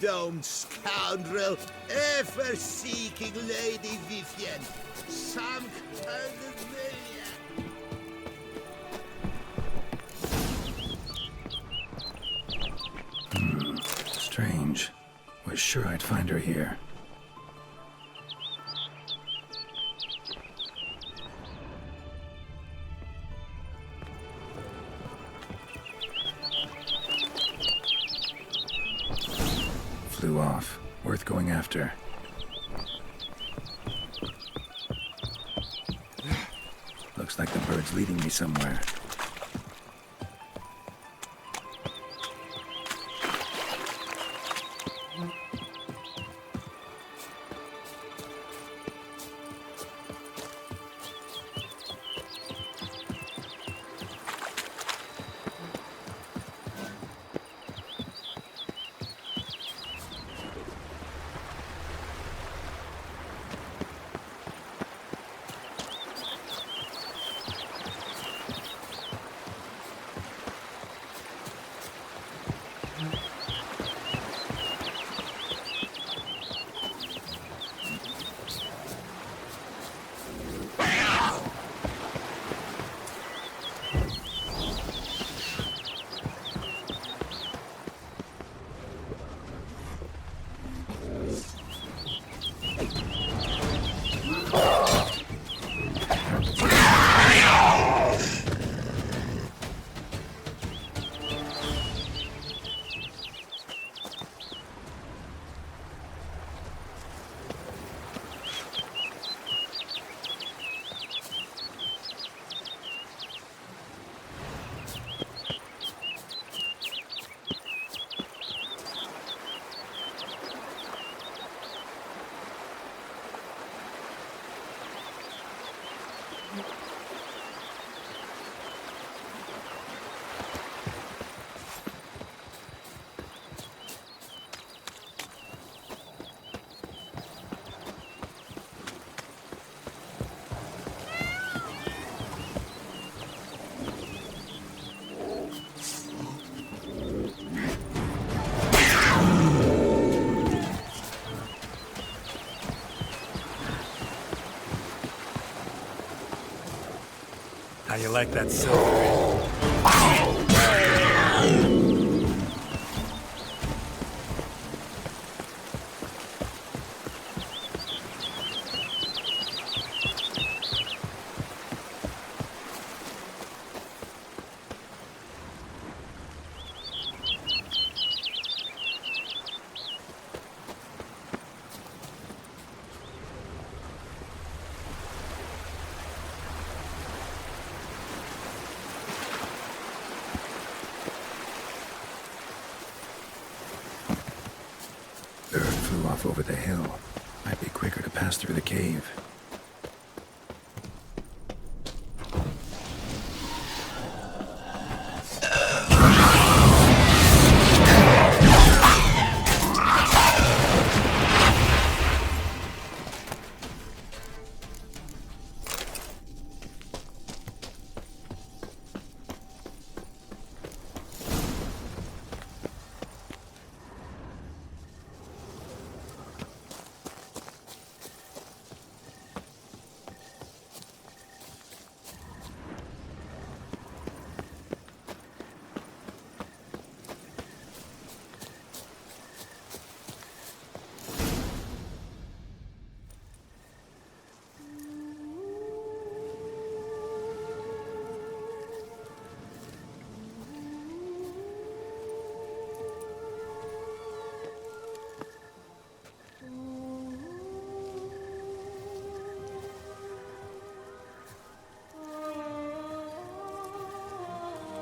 Dome scoundrel, ever-seeking Lady Vivienne. Some kind of maniac. Strange. Was sure I'd find her here. Flew off. Worth going after. Looks like the bird's leading me somewhere. How you like that silver? Bird flew off over the hill. Might be quicker to pass through the cave.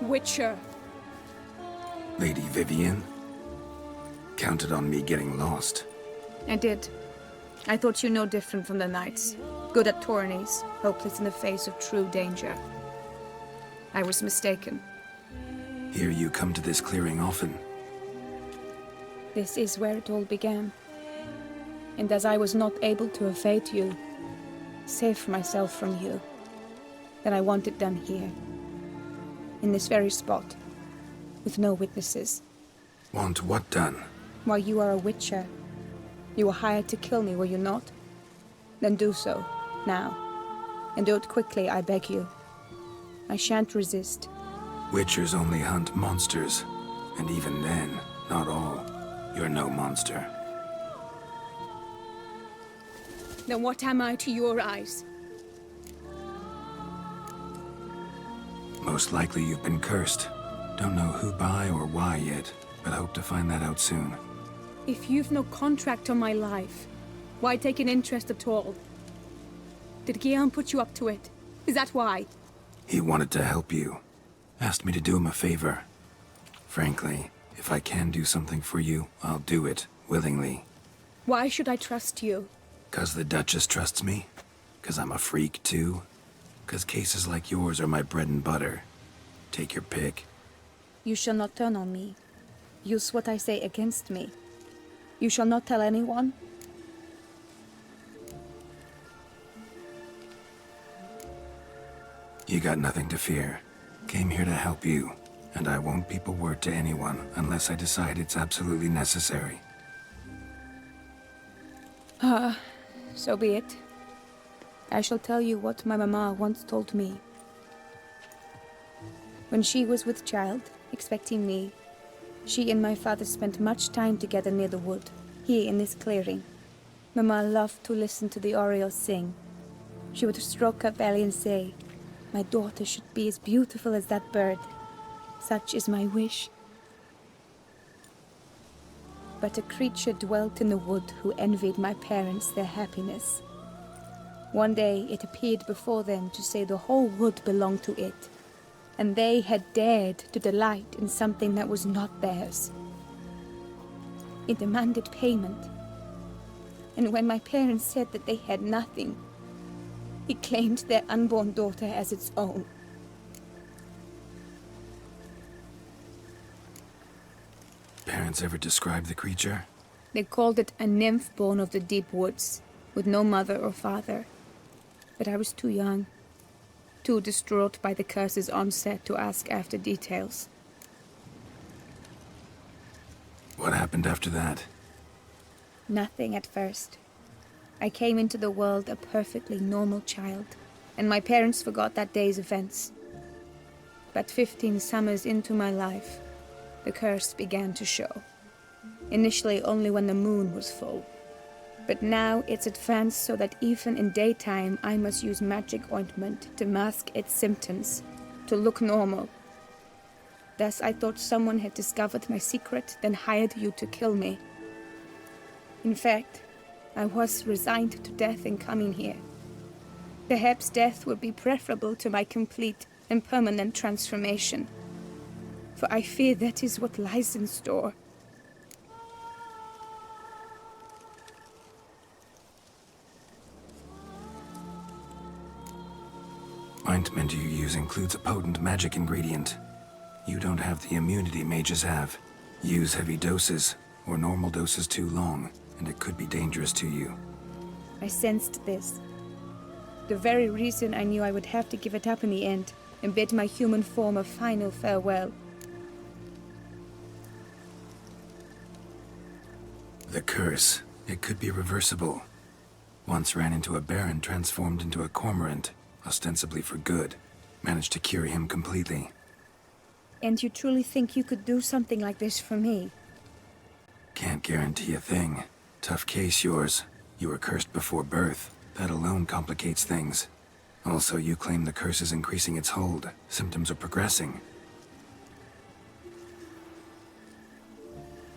Witcher. Lady Vivienne? Counted on me getting lost. I did. I thought you no different from the knights. Good at tourneys, hopeless in the face of true danger. I was mistaken. Hear you come to this clearing often. This is where it all began. And as I was not able to evade you, save myself from you, then I want it done here. In this very spot, with no witnesses. Want what done? Why, you are a witcher. You were hired to kill me, were you not? Then do so, now. And do it quickly, I beg you. I shan't resist. Witchers only hunt monsters. And even then, not all. You're no monster. Then what am I to your eyes? Most likely you've been cursed. Don't know who by or why yet, but hope to find that out soon. If you've no contract on my life, why take an interest at all? Did Guillaume put you up to it? Is that why? He wanted to help you. Asked me to do him a favor. Frankly, if I can do something for you, I'll do it, willingly. Why should I trust you? 'Cause the Duchess trusts me? 'Cause I'm a freak, too? 'Cause cases like yours are my bread and butter. Take your pick. You shall not turn on me. Use what I say against me. You shall not tell anyone? You got nothing to fear. Came here to help you, and I won't peep a word to anyone unless I decide it's absolutely necessary. So be it. I shall tell you what my mama once told me. When she was with child, expecting me, she and my father spent much time together near the wood, here in this clearing. Mama loved to listen to the orioles sing. She would stroke her belly and say, "My daughter should be as beautiful as that bird. Such is my wish." But a creature dwelt in the wood who envied my parents their happiness. One day it appeared before them to say the whole wood belonged to it, and they had dared to delight in something that was not theirs. It demanded payment, and when my parents said that they had nothing, it claimed their unborn daughter as its own. Parents ever describe the creature? They called it a nymph born of the deep woods, with no mother or father. But I was too young, too distraught by the curse's onset to ask after details. What happened after that? Nothing at first. I came into the world a perfectly normal child, and my parents forgot that day's events. But 15 summers into my life, the curse began to show. Initially only when the moon was full. But now it's advanced so that even in daytime I must use magic ointment to mask its symptoms, to look normal. Thus I thought someone had discovered my secret, then hired you to kill me. In fact, I was resigned to death in coming here. Perhaps death would be preferable to my complete and permanent transformation. For I fear that is what lies in store. Ointment you use includes a potent magic ingredient. You don't have the immunity mages have. Use heavy doses, or normal doses too long, and it could be dangerous to you. I sensed this. The very reason I knew I would have to give it up in the end, and bid my human form a final farewell. The curse, it could be reversible. Once ran into a baron transformed into a cormorant, ostensibly for good. Managed to cure him completely. And you truly think you could do something like this for me? Can't guarantee a thing. Tough case, yours. You were cursed before birth. That alone complicates things. Also, you claim the curse is increasing its hold. Symptoms are progressing.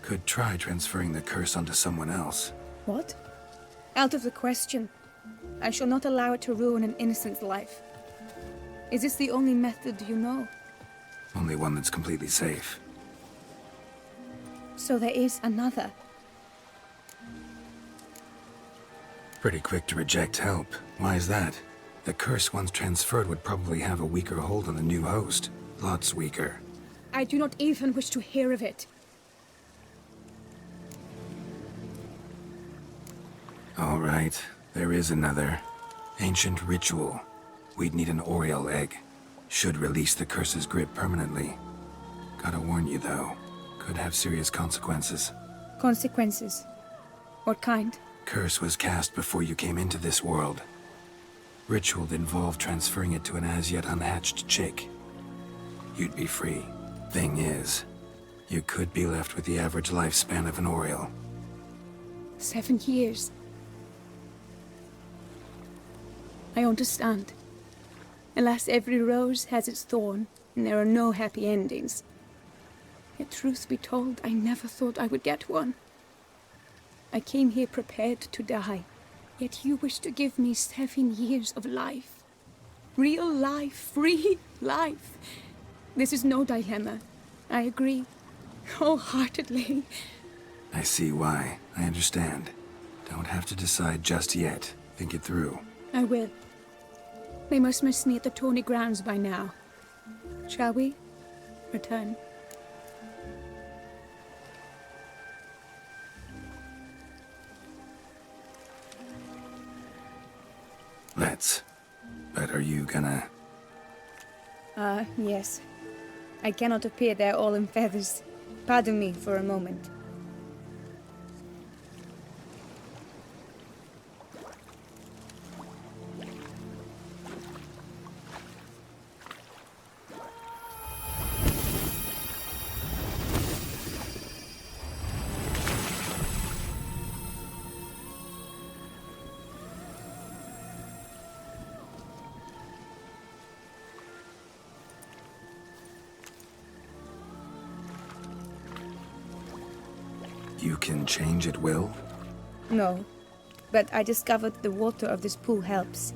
Could try transferring the curse onto someone else. What? Out of the question. I shall not allow it to ruin an innocent's life. Is this the only method you know? Only one that's completely safe. So there is another. Pretty quick to reject help. Why is that? The curse once transferred would probably have a weaker hold on the new host. Lots weaker. I do not even wish to hear of it. All right, there is another. Ancient ritual. We'd need an Oriole egg. Should release the curse's grip permanently. Gotta warn you though, could have serious consequences. Consequences? What kind? Curse was cast before you came into this world. Ritual involved transferring it to an as-yet unhatched chick. You'd be free. Thing is, you could be left with the average lifespan of an Oriole. 7 years. I understand. Alas, every rose has its thorn, and there are no happy endings. Yet truth be told, I never thought I would get one. I came here prepared to die, yet you wish to give me 7 years of life. Real life, free life. This is no dilemma. I agree, wholeheartedly. I see why. I understand. Don't have to decide just yet. Think it through. I will. They must miss me at the tourney grounds by now. Shall we? Return. Let's. But are you gonna... Yes. I cannot appear there all in feathers. Pardon me for a moment. You can change at will? No, but I discovered the water of this pool helps.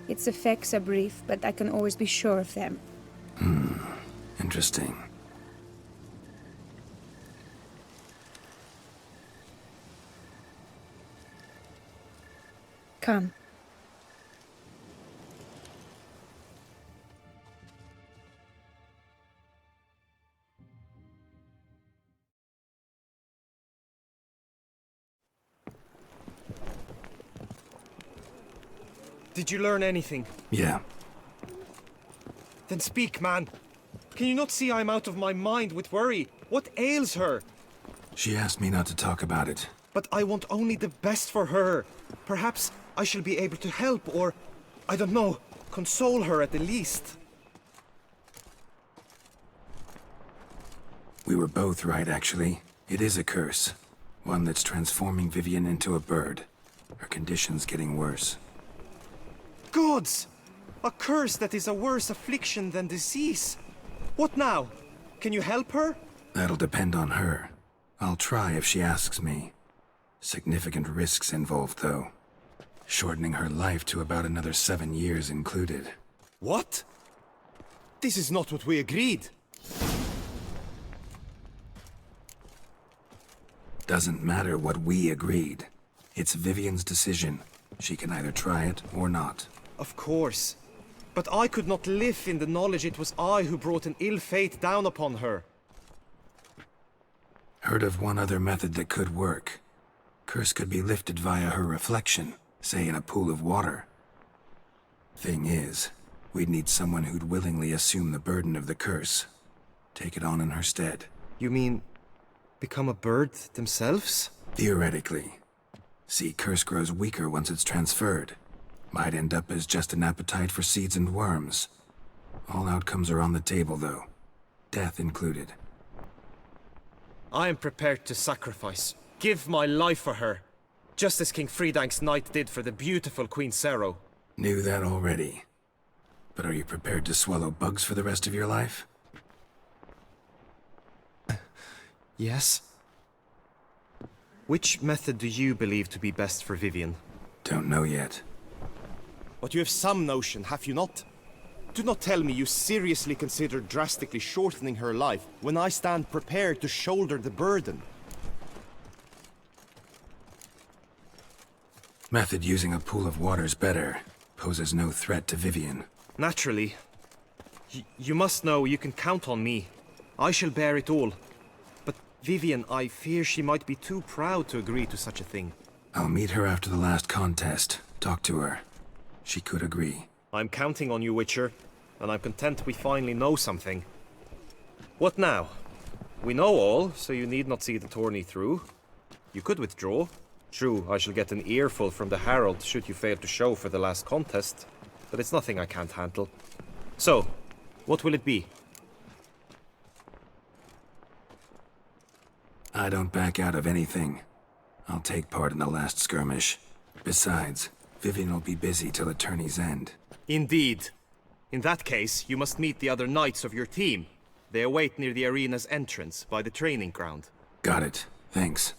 Its effects are brief, but I can always be sure of them. Interesting. Come. Did you learn anything? Yeah. Then speak, man. Can you not see I'm out of my mind with worry? What ails her? She asked me not to talk about it. But I want only the best for her. Perhaps I shall be able to help or, I don't know, console her at the least. We were both right, actually. It is a curse. One that's transforming Vivian into a bird. Her condition's getting worse. Gods! A curse that is a worse affliction than disease. What now? Can you help her? That'll depend on her. I'll try if she asks me. Significant risks involved, though. Shortening her life to about another 7 years included. What? This is not what we agreed. Doesn't matter what we agreed. It's Vivian's decision. She can either try it or not. Of course. But I could not live in the knowledge it was I who brought an ill fate down upon her. Heard of one other method that could work. Curse could be lifted via her reflection, say in a pool of water. Thing is, we'd need someone who'd willingly assume the burden of the curse. Take it on in her stead. You mean, become a bird themselves? Theoretically. See, curse grows weaker once it's transferred. Might end up as just an appetite for seeds and worms. All outcomes are on the table, though. Death included. I am prepared to sacrifice. Give my life for her. Just as King Fridank's knight did for the beautiful Queen Sero. Knew that already. But are you prepared to swallow bugs for the rest of your life? Yes. Which method do you believe to be best for Vivian? Don't know yet. But you have some notion, have you not? Do not tell me you seriously consider drastically shortening her life when I stand prepared to shoulder the burden. Method using a pool of water's better. Poses no threat to Vivian. Naturally. You must know you can count on me. I shall bear it all. But Vivian, I fear she might be too proud to agree to such a thing. I'll meet her after the last contest. Talk to her. She could agree. I'm counting on you, Witcher, and I'm content we finally know something. What now? We know all, so you need not see the tourney through. You could withdraw. True, I shall get an earful from the Herald should you fail to show for the last contest, but it's nothing I can't handle. So, what will it be? I don't back out of anything. I'll take part in the last skirmish. Besides, Vivian will be busy till the tourney's end. Indeed. In that case, you must meet the other knights of your team. They await near the arena's entrance, by the training ground. Got it. Thanks.